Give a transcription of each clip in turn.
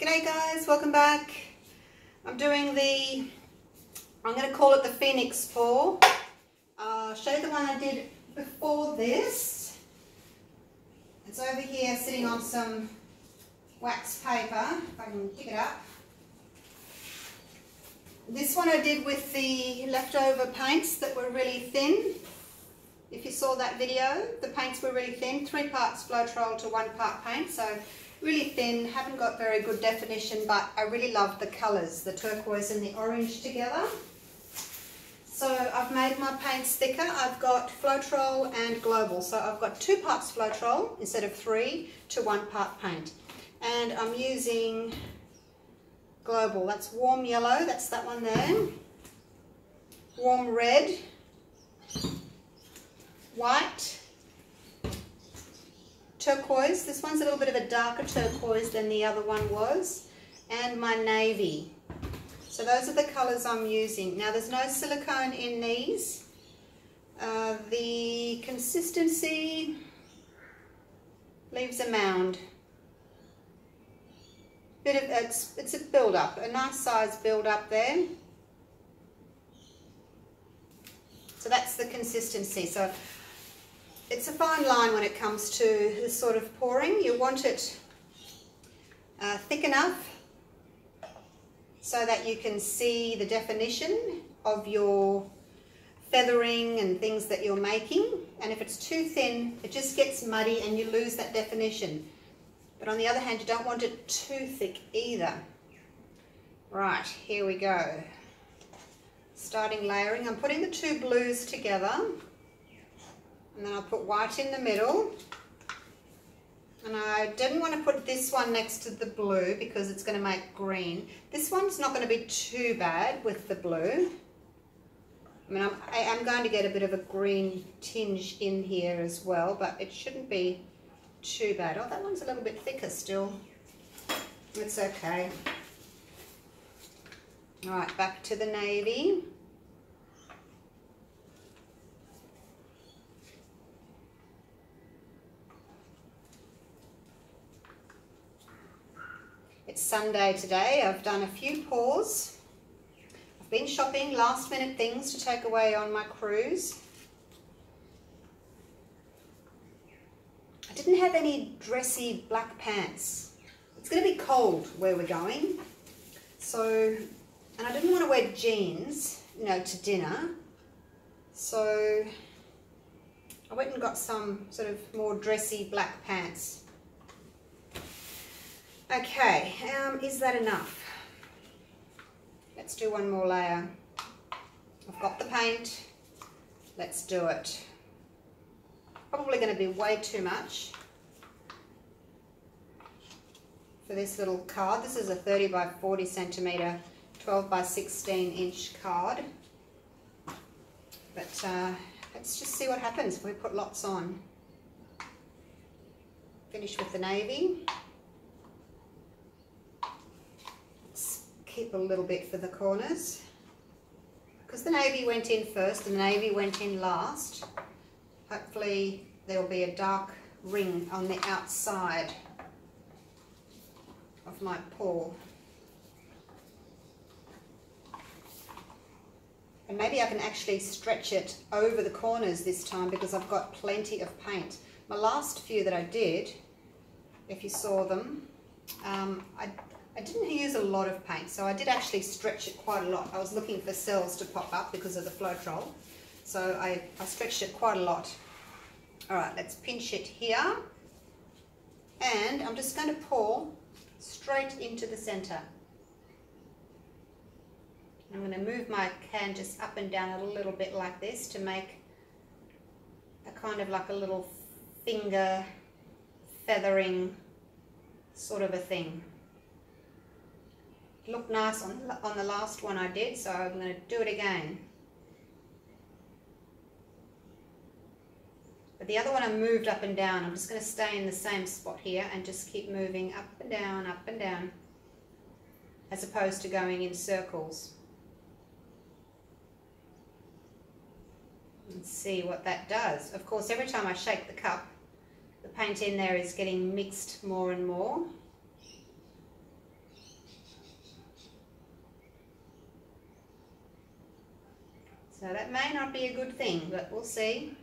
G'day guys, welcome back. I'm going to call it the Phoenix pour. I'll show you the one I did before this. It's over here sitting on some wax paper, if I can pick it up. This one I did with the leftover paints that were really thin. If you saw that video, the paints were really thin, 3 parts floetrol to 1 part paint, so really thin, haven't got very good definition, but I really love the colours, the turquoise and the orange together. So I've made my paints thicker. I've got floetrol and global, so I've got 2 parts floetrol instead of 3 to 1 part paint. And I'm using global, that's warm yellow, that's that one there, warm red, white, turquoise, this one's a little bit of a darker turquoise than the other one was, and my navy. So those are the colours I'm using. Now there's no silicone in these. The consistency leaves a mound. It's a build up, a nice size build up there. So that's the consistency. So it's a fine line when it comes to this sort of pouring. You want it thick enough so that you can see the definition of your feathering and things that you're making. And if it's too thin, it just gets muddy and you lose that definition. But on the other hand, you don't want it too thick either. Right, here we go. Starting layering. I'm putting the 2 blues together. And then I'll put white in the middle. And I didn't want to put this one next to the blue because it's going to make green. This one's not going to be too bad with the blue. I mean, I'm going to get a bit of a green tinge in here as well, but it shouldn't be too bad. Oh, that one's a little bit thicker still. It's okay. All right, back to the navy. It's Sunday today. I've done a few pours. I've been shopping, last minute things to take away on my cruise. I didn't have any dressy black pants. It's going to be cold where we're going. So, and I didn't want to wear jeans, you know, to dinner. So I went and got some sort of more dressy black pants. Okay, is that enough? Let's do one more layer. I've got the paint. Let's do it. Probably going to be way too much for this little card. This is a 30 by 40 centimetre, 12 by 16 inch card. But let's just see what happens if we put lots on. Finish with the navy. Keep a little bit for the corners because the navy went in first and the navy went in last. Hopefully there will be a dark ring on the outside of my pour, and maybe I can actually stretch it over the corners this time because I've got plenty of paint. My last few that I did, if you saw them, I didn't use a lot of paint, so I did actually stretch it quite a lot. I was looking for cells to pop up because of the floetrol, so I stretched it quite a lot. All right, let's pinch it here, and I'm just going to pour straight into the center. I'm going to move my can just up and down a little bit like this to make a kind of like a little finger feathering sort of a thing. Looked nice on the last one I did, so I'm going to do it again. But the other one I moved up and down. I'm just going to stay in the same spot here and just keep moving up and down, as opposed to going in circles. Let's see what that does. Of course, every time I shake the cup, the paint in there is getting mixed more and more. So that may not be a good thing, but we'll see.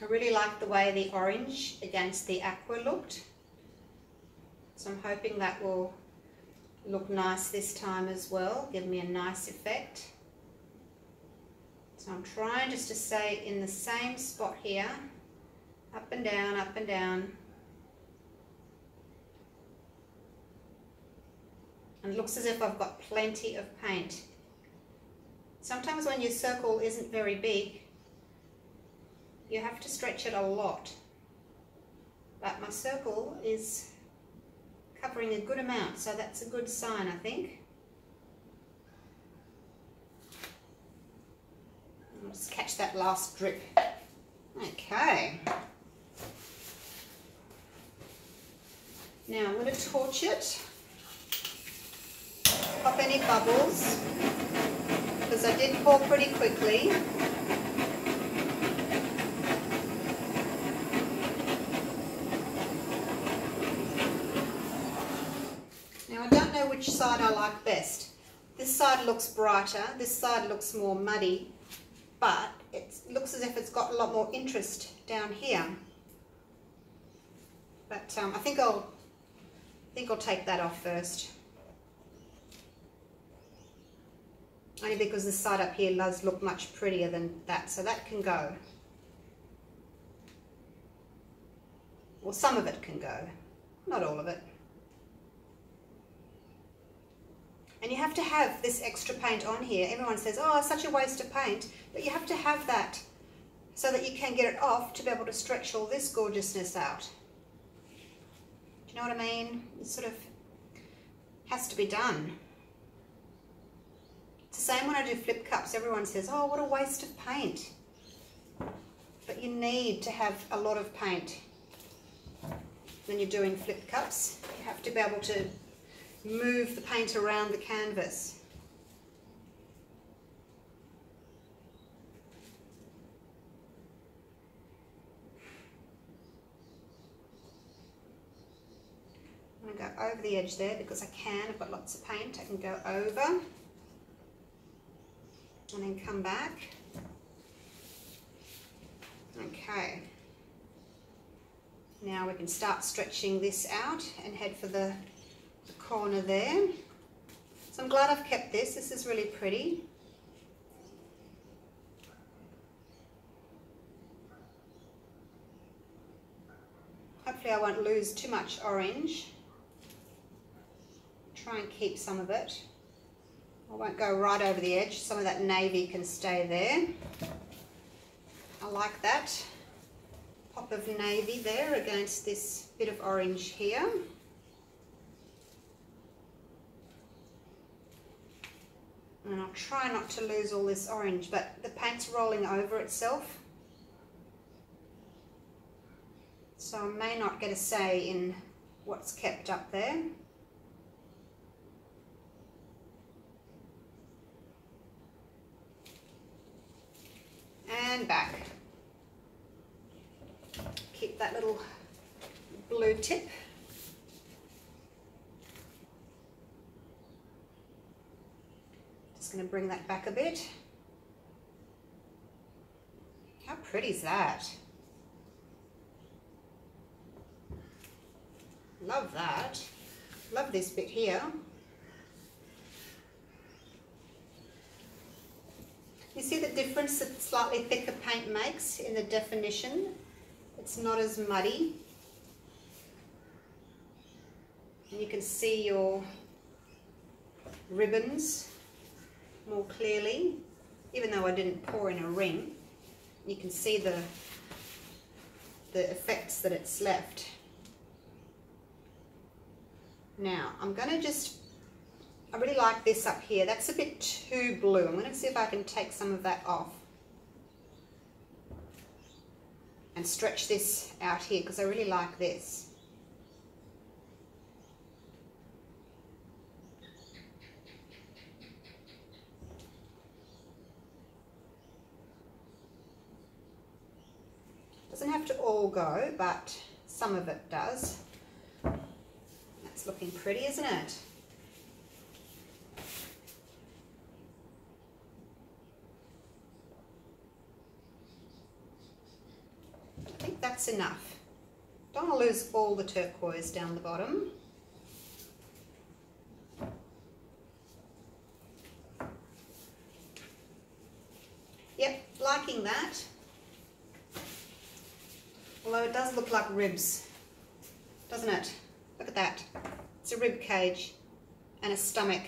I really like the way the orange against the aqua looked. So I'm hoping that will look nice this time as well, give me a nice effect. So I'm trying just to stay in the same spot here, up and down, up and down. And it looks as if I've got plenty of paint. Sometimes when your circle isn't very big, you have to stretch it a lot. But my circle is covering a good amount, so that's a good sign, I think. I'll just catch that last drip. Okay. Now I'm going to torch it. Pop any bubbles, because I did pour pretty quickly. Now I don't know which side I like best. This side looks brighter, this side looks more muddy, but it looks as if it's got a lot more interest down here. But I think I'll take that off first. Only because the side up here does look much prettier than that, so that can go. Well, some of it can go, not all of it. And you have to have this extra paint on here. Everyone says, oh, it's such a waste of paint, but you have to have that so that you can get it off to be able to stretch all this gorgeousness out. Do you know what I mean? It sort of has to be done. It's the same when I do flip cups. Everyone says, oh, what a waste of paint. But you need to have a lot of paint when you're doing flip cups. You have to be able to move the paint around the canvas. I'm going to go over the edge there because I can. I've got lots of paint. I can go over and then come back. Okay. Now we can start stretching this out and head for the corner there. So I'm glad I've kept this. This is really pretty. Hopefully I won't lose too much orange. Try and keep some of it. I won't go right over the edge. Some of that navy can stay there. I like that. Pop of navy there against this bit of orange here. And I'll try not to lose all this orange, but the paint's rolling over itself. So I may not get a say in what's kept up there. And back. Keep that little blue tip. Just going to bring that back a bit. How pretty is that? Love that. Love this bit here. You see the difference that slightly thicker paint makes in the definition? It's not as muddy. And you can see your ribbons more clearly, even though I didn't pour in a ring. You can see the effects that it's left. Now I'm going to just, I really like this up here. That's a bit too blue. I'm going to see if I can take some of that off and stretch this out here because I really like this. Doesn't have to all go, but some of it does. That's looking pretty, isn't it? that's enough. Don't want to lose all the turquoise down the bottom. Yep, liking that. Although it does look like ribs, doesn't it? Look at that. It's a rib cage and a stomach.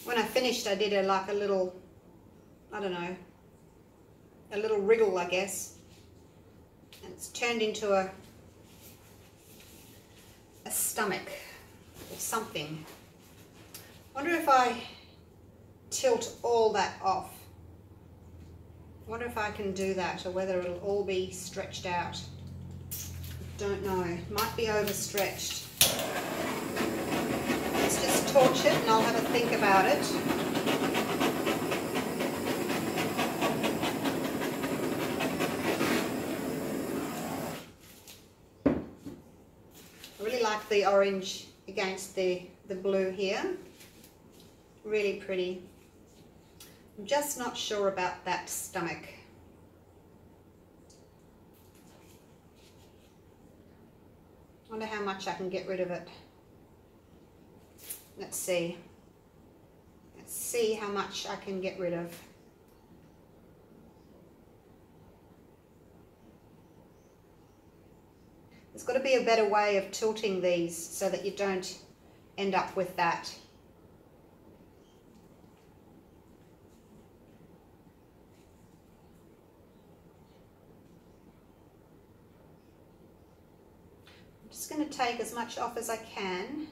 When I finished, I did like a little, I don't know, a little wriggle, I guess. And it's turned into a stomach or something. Wonder if I tilt all that off. Wonder if I can do that, or whether it'll all be stretched out. Don't know. Might be overstretched. Let's just torch it and I'll have a think about it. I really like the orange against the blue here. Really pretty. I'm just not sure about that stomach. Wonder how much I can get rid of it. Let's see. Let's see how much I can get rid of. There's got to be a better way of tilting these so that you don't end up with that. I'm just going to take as much off as I can.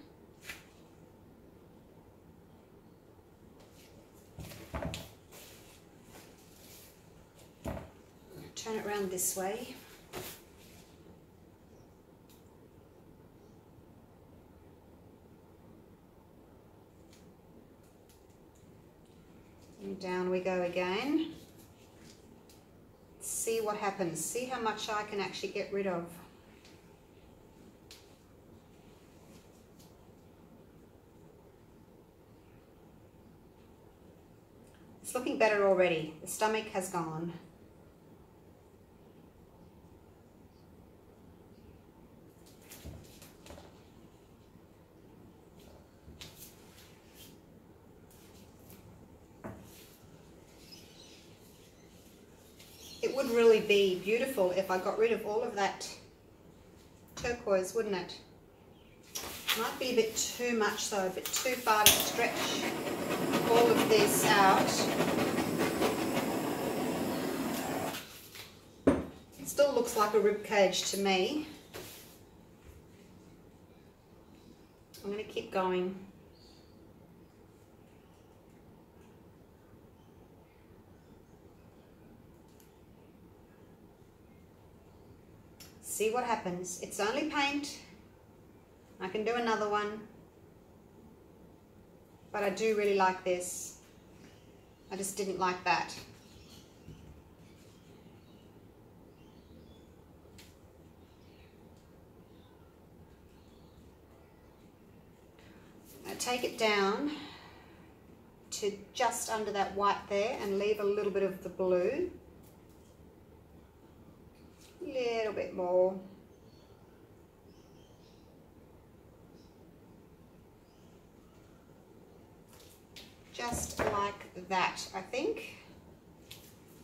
Turn it around this way. And down we go again. See what happens. See how much I can actually get rid of. It's looking better already. The stomach has gone. It would really be beautiful if I got rid of all of that turquoise, wouldn't it? Might be a bit too much though, a bit too far to stretch all of this out. It still looks like a rib cage to me. I'm going to keep going. See what happens. It's only paint. I can do another one. But I do really like this. I just didn't like that. I take it down to just under that white there and leave a little bit of the blue. A little bit more. Just like that, I think.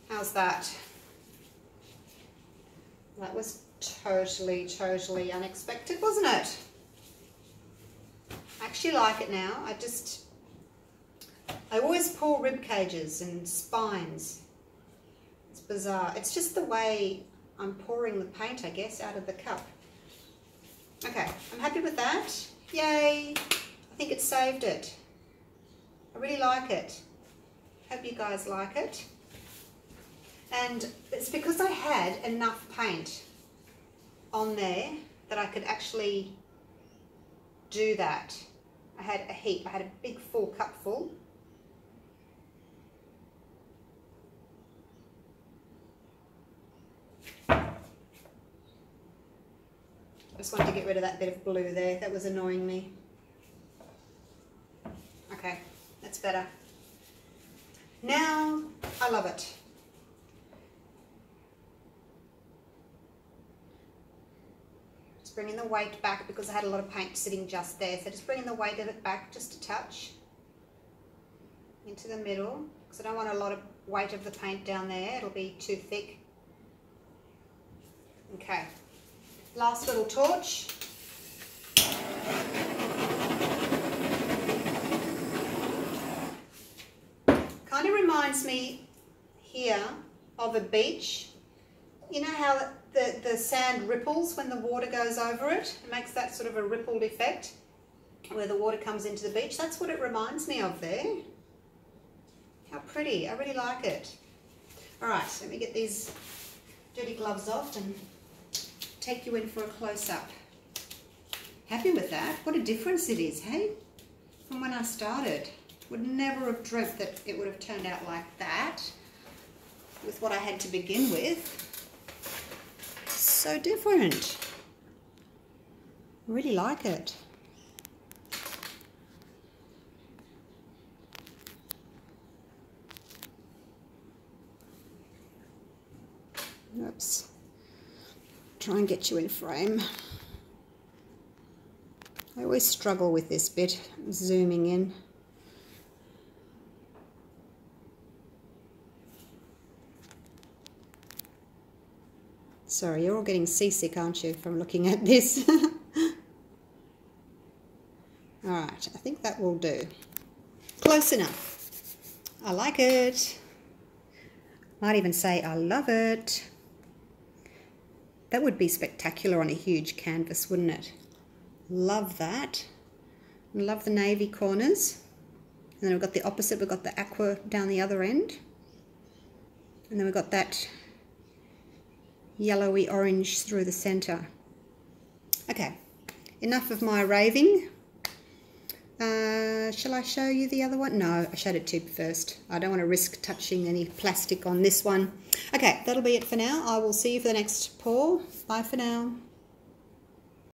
How's that? That was totally unexpected, wasn't it? I actually like it now. I always pour rib cages and spines. It's bizarre. It's just the way I'm pouring the paint, I guess, out of the cup. Okay, I'm happy with that. Yay! I think it saved it. I really like it. Hope you guys like it. And it's because I had enough paint on there that I could actually do that. I had a heap. I had a big full cup full. I just wanted to get rid of that bit of blue there. That was annoying me. Okay, that's better. Now, I love it. bringing the weight back because I had a lot of paint sitting just there. So just bringing the weight of it back just a touch into the middle, because I don't want a lot of weight of the paint down there. It'll be too thick. Okay, last little torch. Kind of reminds me here of a beach. You know how the sand ripples when the water goes over it? It makes that sort of a rippled effect where the water comes into the beach. That's what it reminds me of there. How pretty. I really like it. All right, let me get these dirty gloves off and take you in for a close-up. Happy with that? What a difference it is, hey? From when I started. Would never have dreamt that it would have turned out like that with what I had to begin with. So different. I really like it. Oops. Try and get you in frame. I always struggle with this bit, zooming in. Sorry, you're all getting seasick, aren't you, from looking at this? Alright, I think that will do. Close enough. I like it. Might even say I love it. That would be spectacular on a huge canvas, wouldn't it? Love that. Love the navy corners. And then we've got the opposite, we've got the aqua down the other end. And then we've got that yellowy orange through the center. Okay, enough of my raving. Shall I show you the other one? No, I showed it to you first. I don't want to risk touching any plastic on this one. Okay, that'll be it for now. I will see you for the next pour. Bye for now.